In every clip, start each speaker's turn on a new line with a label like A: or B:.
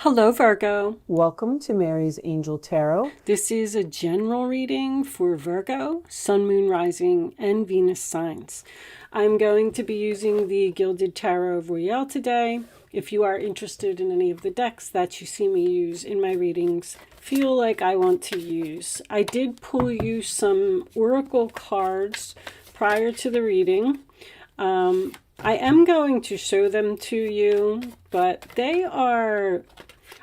A: Hello, Virgo.
B: Welcome to Mary's Angel Tarot.
A: This is a general reading for Virgo, Sun, Moon, Rising, and Venus signs. I'm going to be using the Gilded Tarot Royale today. If you are interested in any of the decks that you see me use in my readings, feel like I want to use. I did pull you some oracle cards prior to the reading. I am going to show them to you, but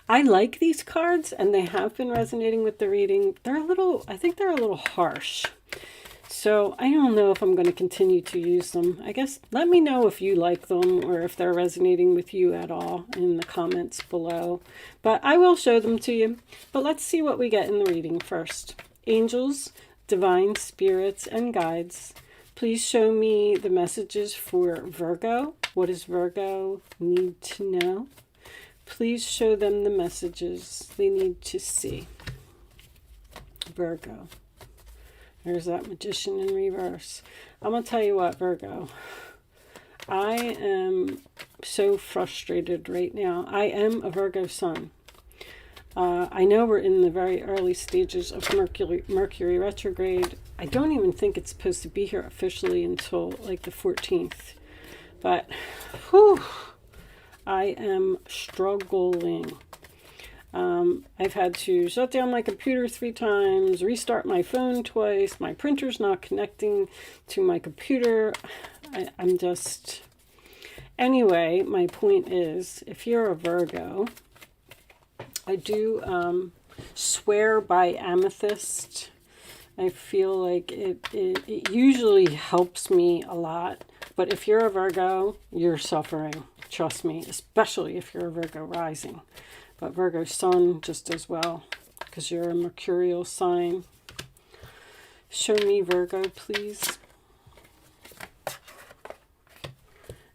A: I like these cards and they have been resonating with the reading. I think they're a little harsh. So I don't know if I'm going to continue to use them. I guess let me know if you like them or if they're resonating with you at all in the comments below. But I will show them to you. But let's see what we get in the reading first. Angels, divine spirits, and guides. Please show me the messages for Virgo. What does Virgo need to know? Please show them the messages they need to see. Virgo. There's that Magician in reverse. I'm going to tell you what, Virgo. I am so frustrated right now. I am a Virgo sun. I know we're in the very early stages of Mercury retrograde. I don't even think it's supposed to be here officially until like the 14th. But, whew, I am struggling. I've had to shut down my computer 3 times, restart my phone twice. My printer's not connecting to my computer. I'm just... Anyway, my point is, if you're a Virgo, I do swear by amethyst. I feel like it usually helps me a lot. But if you're a Virgo, you're suffering. Trust me, especially if you're a Virgo rising. But Virgo sun just as well, because you're a mercurial sign. Show me Virgo, please.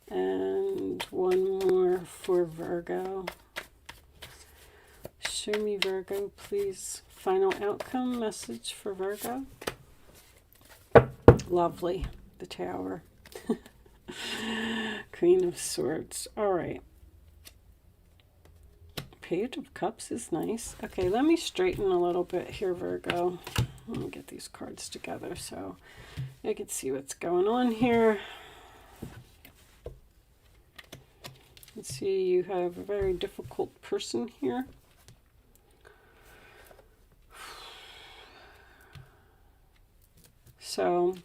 A: And one more for Virgo. Show me Virgo, please. Final outcome message for Virgo. Lovely. The Tower. Queen of Swords. All right. Page of Cups is nice. Okay, let me straighten a little bit here, Virgo. Let me get these cards together so I can see what's going on here. Let's see, you have a very difficult person here. So,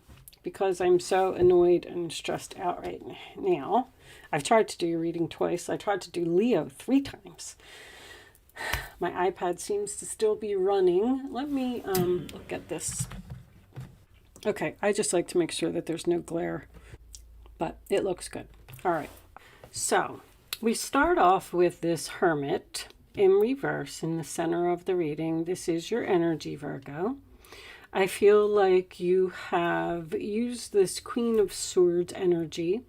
A: because I'm so annoyed and stressed out right now, I've tried to do your reading twice. I tried to do Leo 3 times. My iPad seems to still be running. Let me look at this. Okay, I just like to make sure that there's no glare, but it looks good. All right, so we start off with this Hermit in reverse in the center of the reading. This is your energy, Virgo. I feel like you have used this Queen of Swords energy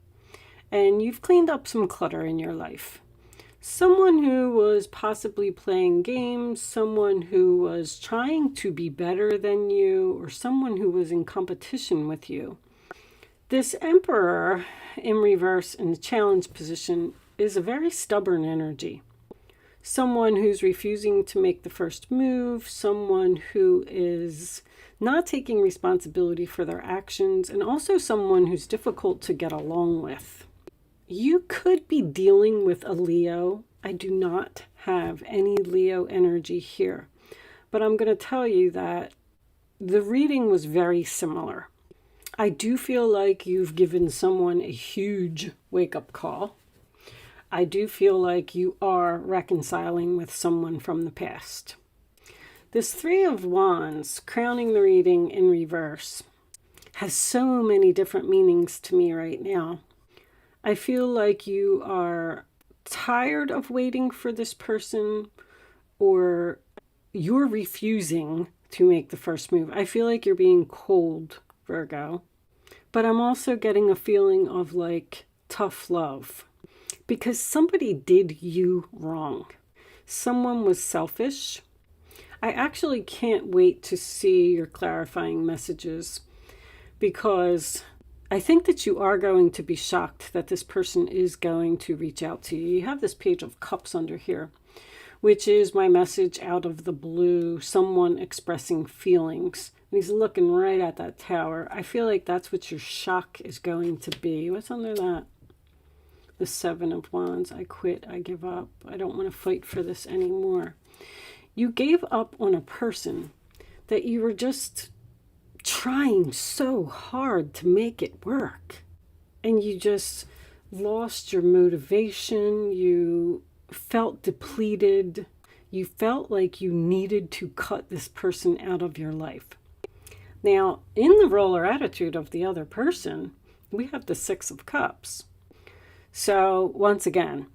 A: and you've cleaned up some clutter in your life. Someone who was possibly playing games, someone who was trying to be better than you, or someone who was in competition with you. This Emperor in reverse in the challenge position is a very stubborn energy. Someone who's refusing to make the first move, someone who is not taking responsibility for their actions, and also someone who's difficult to get along with. You could be dealing with a Leo. I do not have any Leo energy here, but I'm going to tell you that the reading was very similar. I do feel like you've given someone a huge wake-up call. I do feel like you are reconciling with someone from the past. This 3 of Wands, crowning the reading in reverse, has so many different meanings to me right now. I feel like you are tired of waiting for this person, or you're refusing to make the first move. I feel like you're being cold, Virgo. But I'm also getting a feeling of like tough love, because somebody did you wrong. Someone was selfish. I actually can't wait to see your clarifying messages, because I think that you are going to be shocked that this person is going to reach out to you. You have this Page of Cups under here, which is my message out of the blue, someone expressing feelings. And he's looking right at that tower. I feel like that's what your shock is going to be. What's under that? The Seven of Wands. I quit. I give up. I don't want to fight for this anymore. You gave up on a person that you were just trying so hard to make it work. And you just lost your motivation. You felt depleted. You felt like you needed to cut this person out of your life. Now, in the role or attitude of the other person, we have the Six of Cups. So, once again,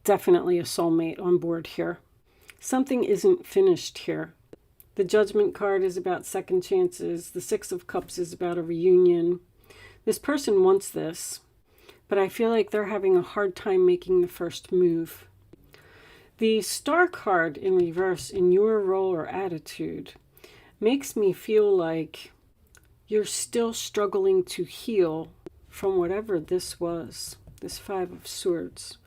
A: definitely a soulmate on board here. Something isn't finished here. The Judgment card is about second chances. The Six of Cups is about a reunion. This person wants this, but I feel like they're having a hard time making the first move. The Star card in reverse in your role or attitude makes me feel like you're still struggling to heal from whatever this was, this Five of Swords.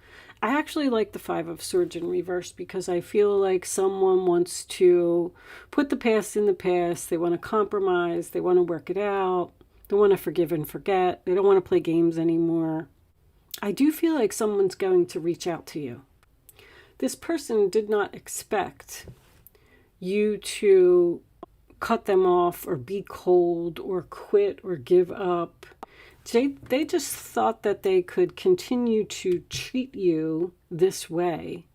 A: I actually like the Five of Swords in reverse because I feel like someone wants to put the past in the past. They want to compromise. They want to work it out. They want to forgive and forget. They don't want to play games anymore. I do feel like someone's going to reach out to you. This person did not expect you to cut them off or be cold or quit or give up. They just thought that they could continue to treat you this way,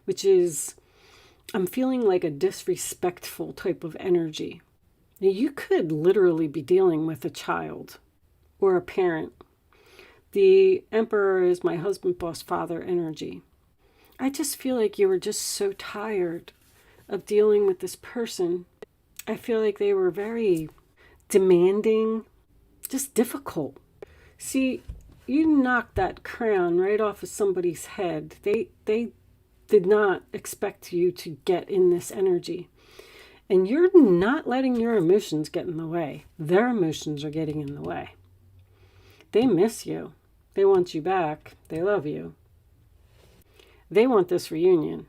A: which is, I'm feeling like a disrespectful type of energy. Now, you could literally be dealing with a child or a parent. The Emperor is my husband, boss, father energy. I just feel like you were just so tired of dealing with this person. I feel like they were very demanding, just difficult. See, you knocked that crown right off of somebody's head. They did not expect you to get in this energy. And you're not letting your emotions get in the way. Their emotions are getting in the way. They miss you. They want you back. They love you. They want this reunion.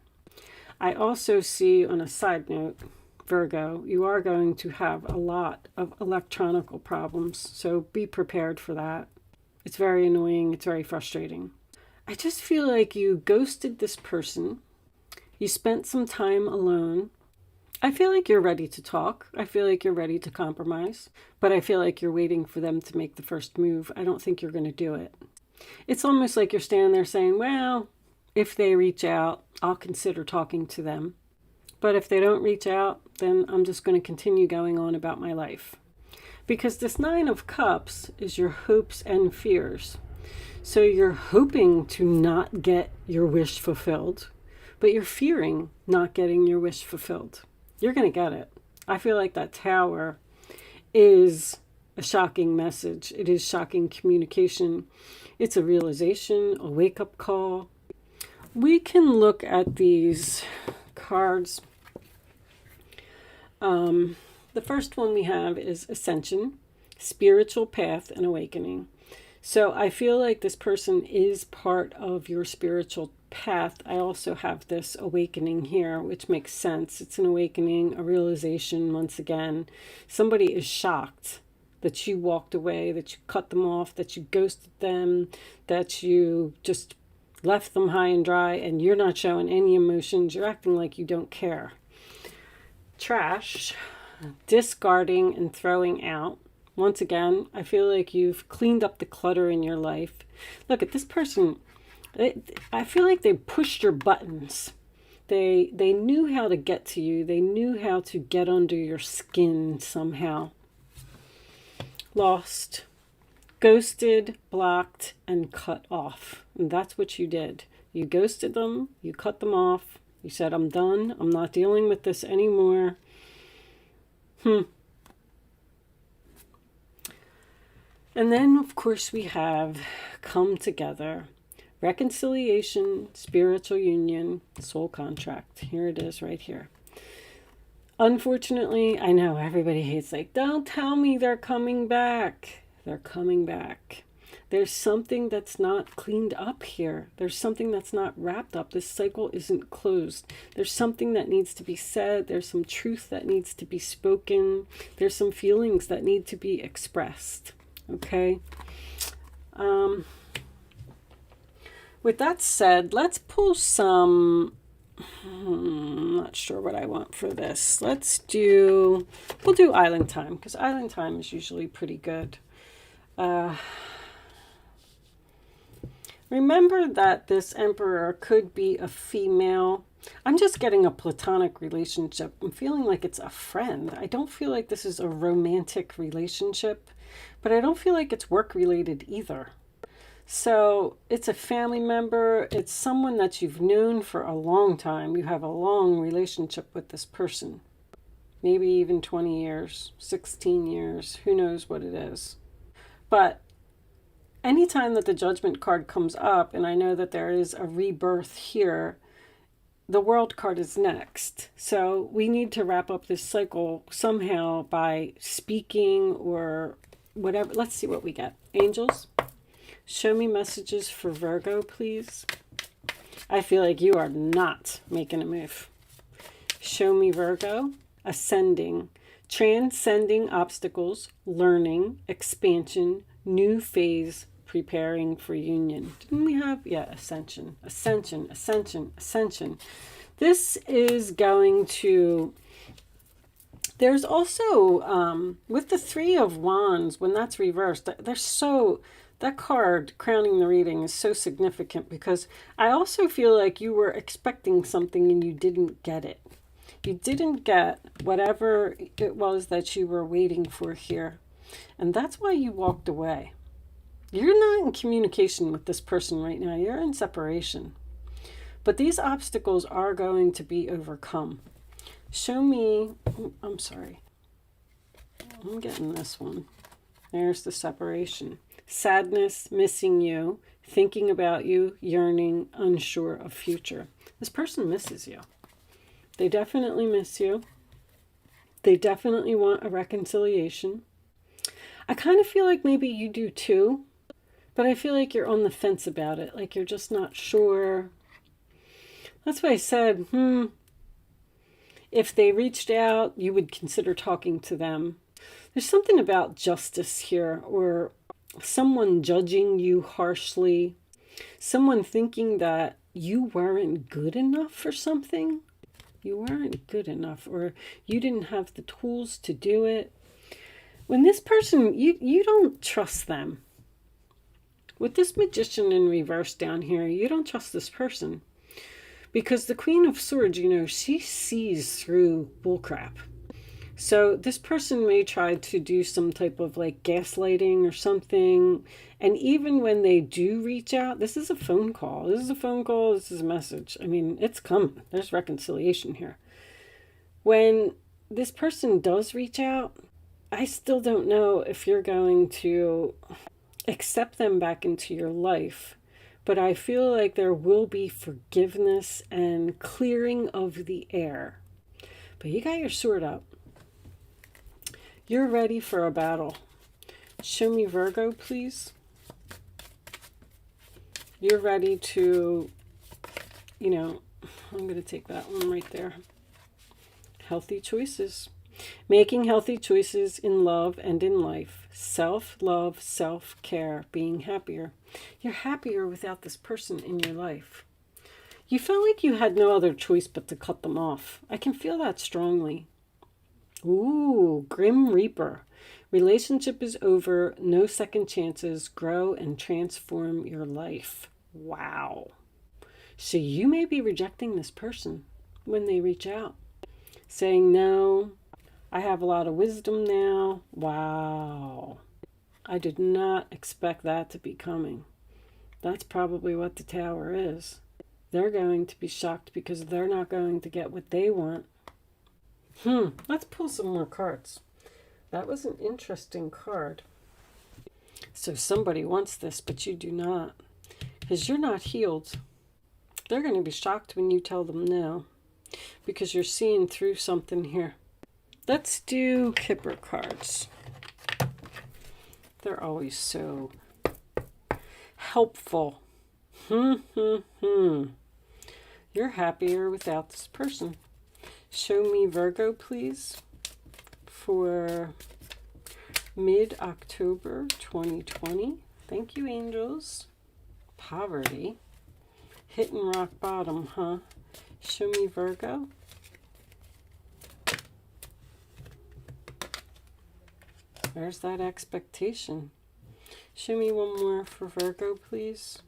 A: I also see, on a side note, Virgo, you are going to have a lot of electronical problems. So be prepared for that. It's very annoying. It's very frustrating. I just feel like you ghosted this person. You spent some time alone. I feel like you're ready to talk. I feel like you're ready to compromise. But I feel like you're waiting for them to make the first move. I don't think you're going to do it. It's almost like you're standing there saying, well, if they reach out, I'll consider talking to them. But if they don't reach out, then I'm just going to continue going on about my life. Because this Nine of Cups is your hopes and fears. So you're hoping to not get your wish fulfilled, but you're fearing not getting your wish fulfilled. You're going to get it. I feel like that tower is a shocking message. It is shocking communication. It's a realization, a wake-up call. We can look at these cards. The first one we have is Ascension, Spiritual Path, and Awakening. So I feel like this person is part of your spiritual path. I also have this awakening here, which makes sense. It's an awakening, a realization once again. Somebody is shocked that you walked away, that you cut them off, that you ghosted them, that you just left them high and dry, and you're not showing any emotions. You're acting like you don't care. Trash, discarding and throwing out. Once again, I feel like you've cleaned up the clutter in your life. Look at this person. I feel like they pushed your buttons. They knew how to get to you. They knew how to get under your skin somehow. Lost, ghosted, blocked, and cut off. And that's what you did. You ghosted them. You cut them off. You said, I'm done. I'm not dealing with this anymore. And then, of course, we have come together. Reconciliation, spiritual union, soul contract. Here it is right here. Unfortunately, I know everybody hates, like, don't tell me they're coming back. They're coming back. There's something that's not cleaned up here. There's something that's not wrapped up. This cycle isn't closed. There's something that needs to be said. There's some truth that needs to be spoken. There's some feelings that need to be expressed. Okay? With that said, let's pull some... I'm not sure what I want for this. We'll do Island Time, because Island Time is usually pretty good. Remember that this Emperor could be a female. I'm just getting a platonic relationship. I'm feeling like it's a friend. I don't feel like this is a romantic relationship, but I don't feel like it's work-related either. So it's a family member. It's someone that you've known for a long time. You have a long relationship with this person. Maybe even 20 years, 16 years. Who knows what it is. But anytime that the Judgment card comes up, and I know that there is a rebirth here, the World card is next. So we need to wrap up this cycle somehow by speaking or whatever. Let's see what we get. Angels, show me messages for Virgo, please. I feel like you are not making a move. Show me Virgo. Ascending, transcending obstacles, learning, expansion, new phase, preparing for union. Didn't we have? Yeah, ascension, ascension, ascension, ascension. This is going to... There's also, with the Three of Wands, when that's reversed, that card crowning the reading is so significant because I also feel like you were expecting something and you didn't get it. You didn't get whatever it was that you were waiting for here. And that's why you walked away. You're not in communication with this person right now. You're in separation. But these obstacles are going to be overcome. Show me... I'm sorry. I'm getting this one. There's the separation. Sadness, missing you, thinking about you, yearning, unsure of future. This person misses you. They definitely miss you. They definitely want a reconciliation. I kind of feel like maybe you do too, but I feel like you're on the fence about it. Like you're just not sure. That's why I said, if they reached out, you would consider talking to them. There's something about justice here, or someone judging you harshly, someone thinking that you weren't good enough for something. You weren't good enough, or you didn't have the tools to do it. When this person, you don't trust them. With this Magician in reverse down here, you don't trust this person. Because the Queen of Swords, she sees through bullcrap. So this person may try to do some type of like gaslighting or something. And even when they do reach out, this is a phone call. This is a phone call. This is a message. I mean, it's coming. There's reconciliation here. When this person does reach out, I still don't know if you're going to accept them back into your life. But I feel like there will be forgiveness and clearing of the air. But you got your sword up. You're ready for a battle. Show me Virgo, please. You're ready to, I'm going to take that one right there. Healthy choices. Making healthy choices in love and in life. Self-love, self-care, being happier. You're happier without this person in your life. You felt like you had no other choice but to cut them off. I can feel that strongly. Ooh, Grim Reaper. Relationship is over. No second chances. Grow and transform your life. Wow. So you may be rejecting this person when they reach out. Saying, no, I have a lot of wisdom now. Wow. I did not expect that to be coming. That's probably what the Tower is. They're going to be shocked because they're not going to get what they want. Let's pull some more cards. That was an interesting card. So somebody wants this, but you do not. Because you're not healed. They're going to be shocked when you tell them no. Because you're seeing through something here. Let's do Kipper cards. They're always so helpful. You're happier without this person. Show me Virgo, please, for mid-October 2020. Thank you, angels. Poverty. Hitting rock bottom, huh? Show me Virgo. There's that expectation. Show me one more for Virgo, please.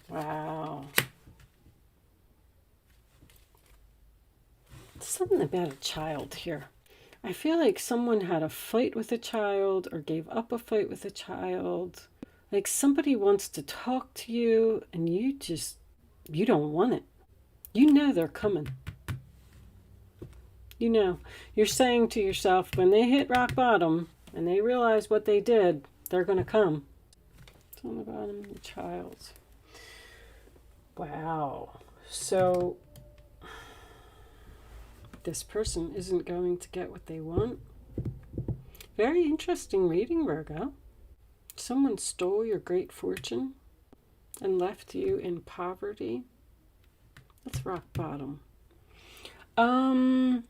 A: Wow. Something about a child here. I feel like someone had a fight with a child or gave up a fight with a child. Like somebody wants to talk to you and you don't want it. You know they're coming. You know, you're saying to yourself, when they hit rock bottom and they realize what they did, they're going to come. It's on the bottom of the child. Wow. So this person isn't going to get what they want. Very interesting reading, Virgo. Someone stole your great fortune and left you in poverty. That's rock bottom. Let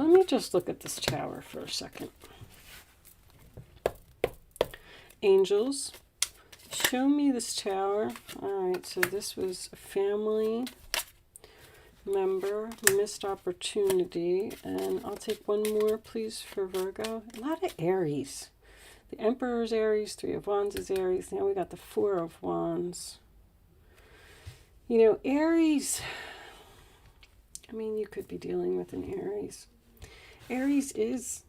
A: me just look at this tower for a second. Angels, show me this tower. All right, so this was a family member, missed opportunity, and I'll take one more, please, for Virgo. A lot of Aries. The Emperor's Aries, Three of Wands is Aries. Now we got the Four of Wands. You know, Aries, I mean, you could be dealing with an Aries. Aries is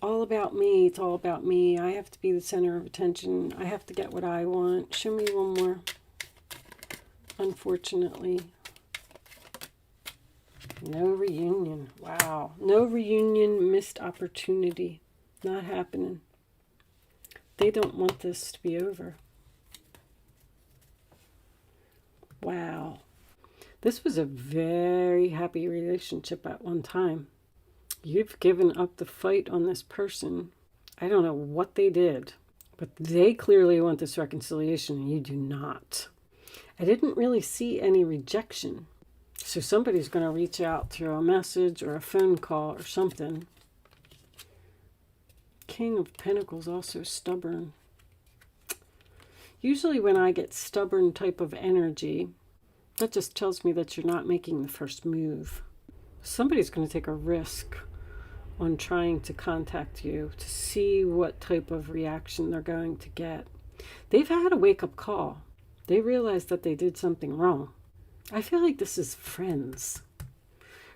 A: all about me. It's all about me. I have to be the center of attention. I have to get what I want. Show me one more. Unfortunately. No reunion. Wow. No reunion, missed opportunity. Not happening. They don't want this to be over. Wow. This was a very happy relationship at one time. You've given up the fight on this person. I don't know what they did, but they clearly want this reconciliation and you do not. I didn't really see any rejection. So somebody's going to reach out through a message or a phone call or something. King of Pentacles, also stubborn. Usually when I get stubborn type of energy, that just tells me that you're not making the first move. Somebody's going to take a risk on trying to contact you to see what type of reaction they're going to get. They've had a wake-up call. They realize that they did something wrong. I feel like this is friends.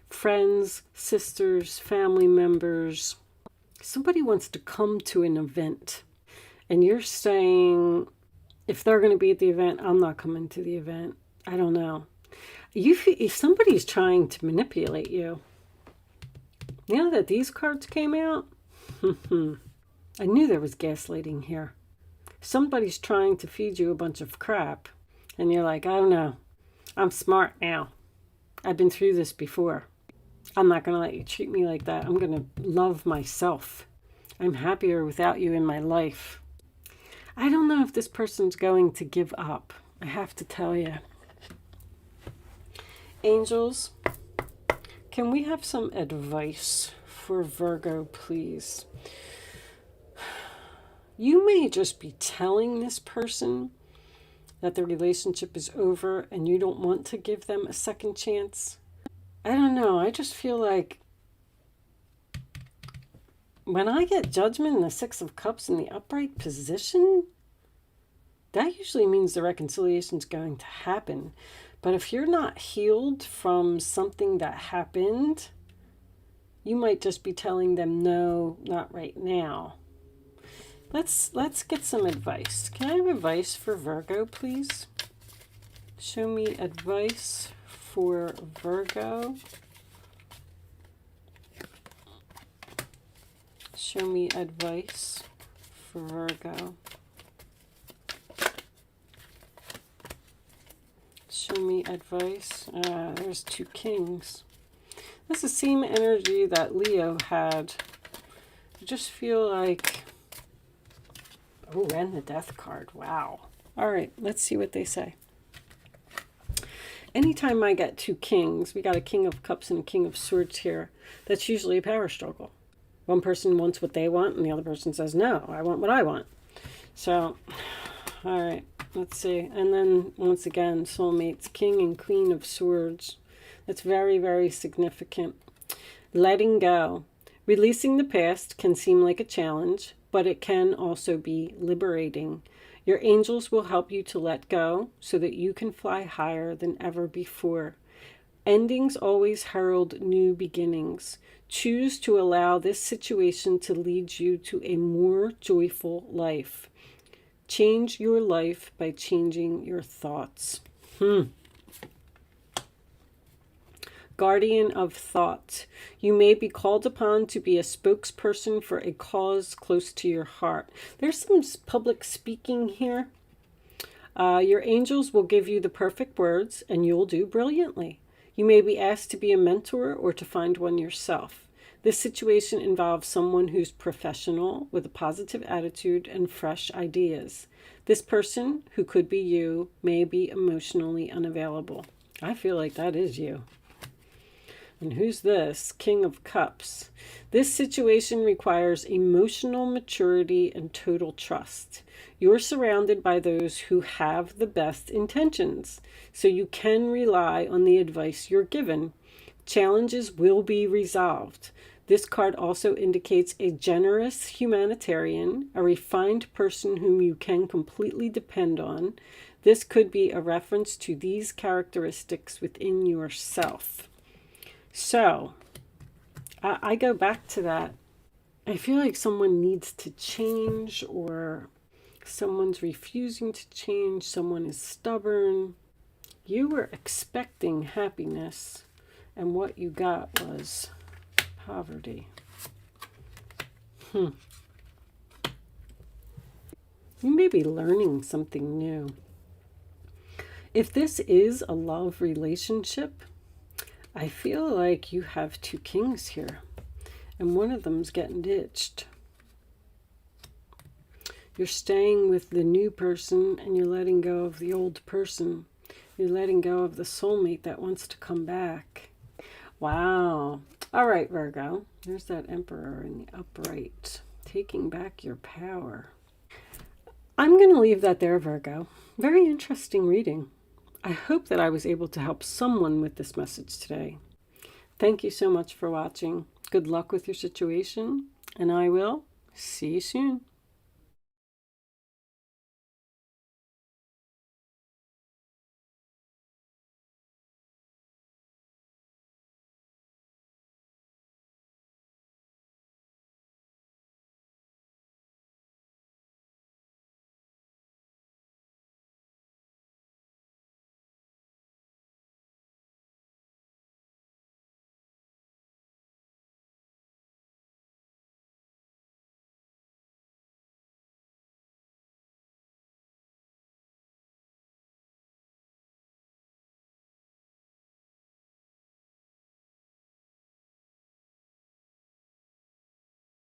A: Friends, sisters, family members. Somebody wants to come to an event. And you're saying, if they're going to be at the event, I'm not coming to the event. I don't know. If somebody's trying to manipulate you. Now that these cards came out, I knew there was gaslighting here. Somebody's trying to feed you a bunch of crap. And you're like, I don't know. I'm smart now. I've been through this before. I'm not going to let you treat me like that. I'm going to love myself. I'm happier without you in my life. I don't know if this person's going to give up. I have to tell you. Angels, can we have some advice for Virgo, please? You may just be telling this person that the relationship is over and you don't want to give them a second chance. I don't know. I just feel like when I get Judgment and the Six of Cups in the upright position, that usually means the reconciliation's going to happen. But if you're not healed from something that happened, you might just be telling them, no, not right now. Let's get some advice. Can I have advice for Virgo, please? Show me advice for Virgo. Show me advice for Virgo. Show me advice. There's two kings. That's the same energy that Leo had. I just feel like... Oh, and the Death card. Wow. All right, let's see what they say. Anytime I get two kings, we got a King of Cups and a King of Swords here, that's usually a power struggle. One person wants what they want and the other person says, no, I want what I want. So, all right, let's see. And then once again, soulmates, King and Queen of Swords. That's very, very significant. Letting go. Releasing the past can seem like a challenge, but it can also be liberating. Your angels will help you to let go so that you can fly higher than ever before. Endings always herald new beginnings. Choose to allow this situation to lead you to a more joyful life. Change your life by changing your thoughts. Guardian of thought. You may be called upon to be a spokesperson for a cause close to your heart. There's some public speaking here. Your angels will give you the perfect words and you'll do brilliantly. You may be asked to be a mentor or to find one yourself. This situation involves someone who's professional with a positive attitude and fresh ideas. This person, who could be you, may be emotionally unavailable. I feel like that is you. And who's this? King of Cups. This situation requires emotional maturity and total trust. You're surrounded by those who have the best intentions, so you can rely on the advice you're given. Challenges will be resolved. This card also indicates a generous humanitarian, a refined person whom you can completely depend on. This could be a reference to these characteristics within yourself. So, I go back to that. I feel like someone needs to change, or someone's refusing to change, someone is stubborn. You were expecting happiness, and what you got was poverty. You may be learning something new. If this is a love relationship, I feel like you have two kings here, and one of them's getting ditched. You're staying with the new person, and you're letting go of the old person. You're letting go of the soulmate that wants to come back. Wow. All right, Virgo. There's that Emperor in the upright, taking back your power. I'm going to leave that there, Virgo. Very interesting reading. I hope that I was able to help someone with this message today. Thank you so much for watching. Good luck with your situation, and I will see you soon.